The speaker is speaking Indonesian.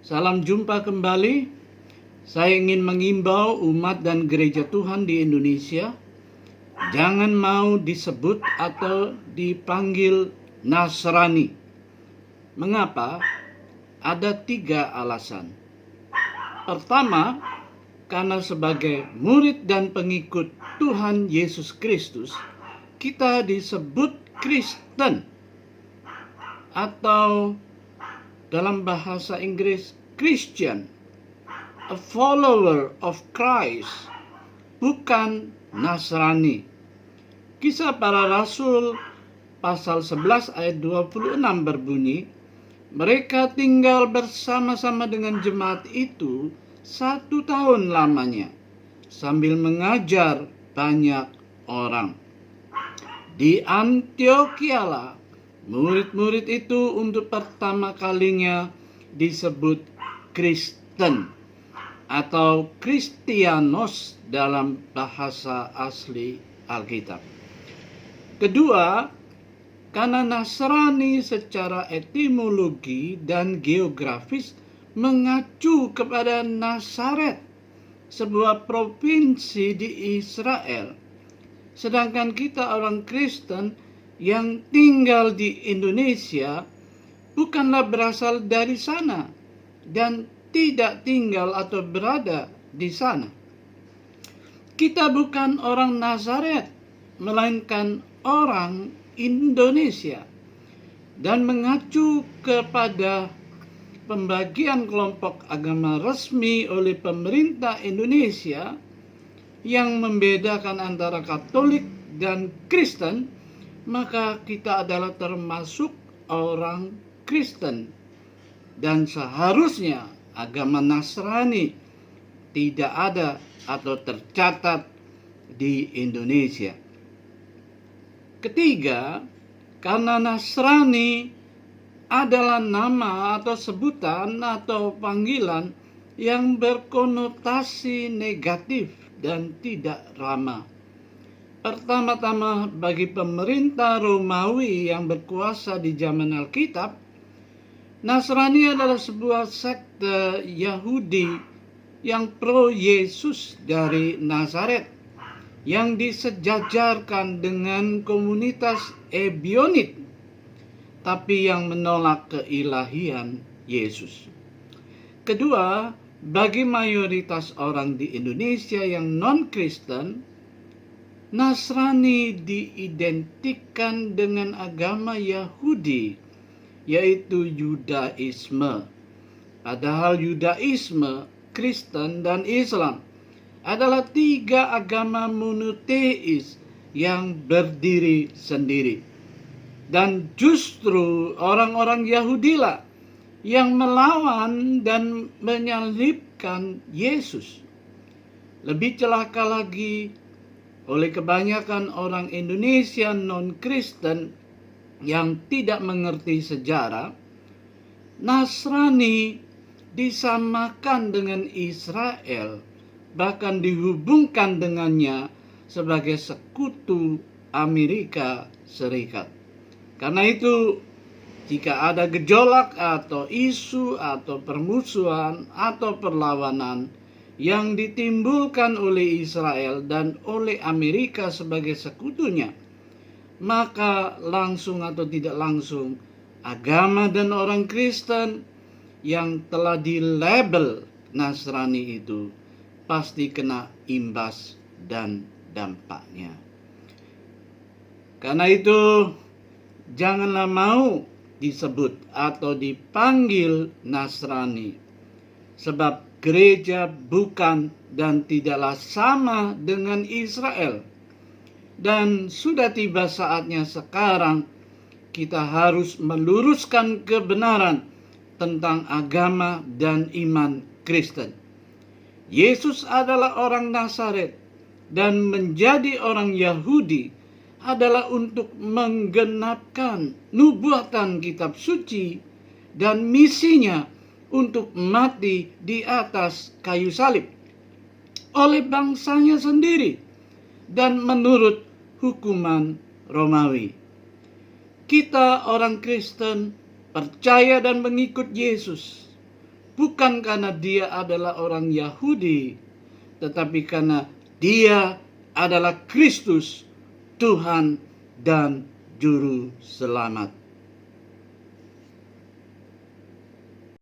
Salam jumpa kembali. Saya ingin mengimbau umat dan gereja Tuhan di Indonesia, jangan mau disebut atau dipanggil Nasrani. Mengapa? Ada 3 alasan. Pertama, karena sebagai murid dan pengikut Tuhan Yesus Kristus, kita disebut Kristen, atau dalam bahasa Inggris Christian, a follower of Christ, bukan Nasrani. Kisah Para Rasul pasal 11 ayat 26 berbunyi, mereka tinggal bersama-sama dengan jemaat itu 1 tahun lamanya, sambil mengajar banyak orang. Di Antiochialah, murid-murid itu untuk pertama kalinya disebut Kristen atau Kristianos dalam bahasa asli Alkitab. Kedua, karena Nasrani secara etimologi dan geografis mengacu kepada Nazaret, sebuah provinsi di Israel. Sedangkan kita orang Kristen yang tinggal di Indonesia bukanlah berasal dari sana dan tidak tinggal atau berada di sana. Kita bukan orang Nazaret, melainkan orang Indonesia, dan mengacu kepada pembagian kelompok agama resmi oleh pemerintah Indonesia yang membedakan antara Katolik dan Kristen, maka kita adalah termasuk orang Kristen, dan seharusnya agama Nasrani tidak ada atau tercatat di Indonesia. Ketiga, karena Nasrani adalah nama atau sebutan atau panggilan yang berkonotasi negatif dan tidak ramah. Pertama-tama, bagi pemerintah Romawi yang berkuasa di zaman Alkitab, Nasrani adalah sebuah sekte Yahudi yang pro-Yesus dari Nazaret, yang disejajarkan dengan komunitas Ebionit, tapi yang menolak keilahian Yesus. Kedua, bagi mayoritas orang di Indonesia yang non-Kristen, Nasrani diidentikan dengan agama Yahudi, yaitu Yudaisme. Padahal Yudaisme, Kristen, dan Islam adalah 3 agama monoteis yang berdiri sendiri. Dan justru orang-orang Yahudilah yang melawan dan menyalibkan Yesus. Lebih celaka lagi, oleh kebanyakan orang Indonesia non-Kristen yang tidak mengerti sejarah, Nasrani disamakan dengan Israel, bahkan dihubungkan dengannya sebagai sekutu Amerika Serikat. Karena itu, jika ada gejolak atau isu atau permusuhan atau perlawanan yang ditimbulkan oleh Israel dan oleh Amerika sebagai sekutunya, maka langsung atau tidak langsung agama dan orang Kristen yang telah dilabel Nasrani itu pasti kena imbas dan dampaknya. Karena itu, janganlah mau disebut atau dipanggil Nasrani, sebab gereja bukan dan tidaklah sama dengan Israel. Dan sudah tiba saatnya sekarang kita harus meluruskan kebenaran tentang agama dan iman Kristen. Yesus adalah orang Nazaret, dan menjadi orang Yahudi adalah untuk menggenapkan nubuatan kitab suci dan misinya untuk mati di atas kayu salib oleh bangsanya sendiri dan menurut hukuman Romawi. Kita orang Kristen percaya dan mengikut Yesus, bukan karena dia adalah orang Yahudi, tetapi karena dia adalah Kristus, Tuhan dan Juru Selamat.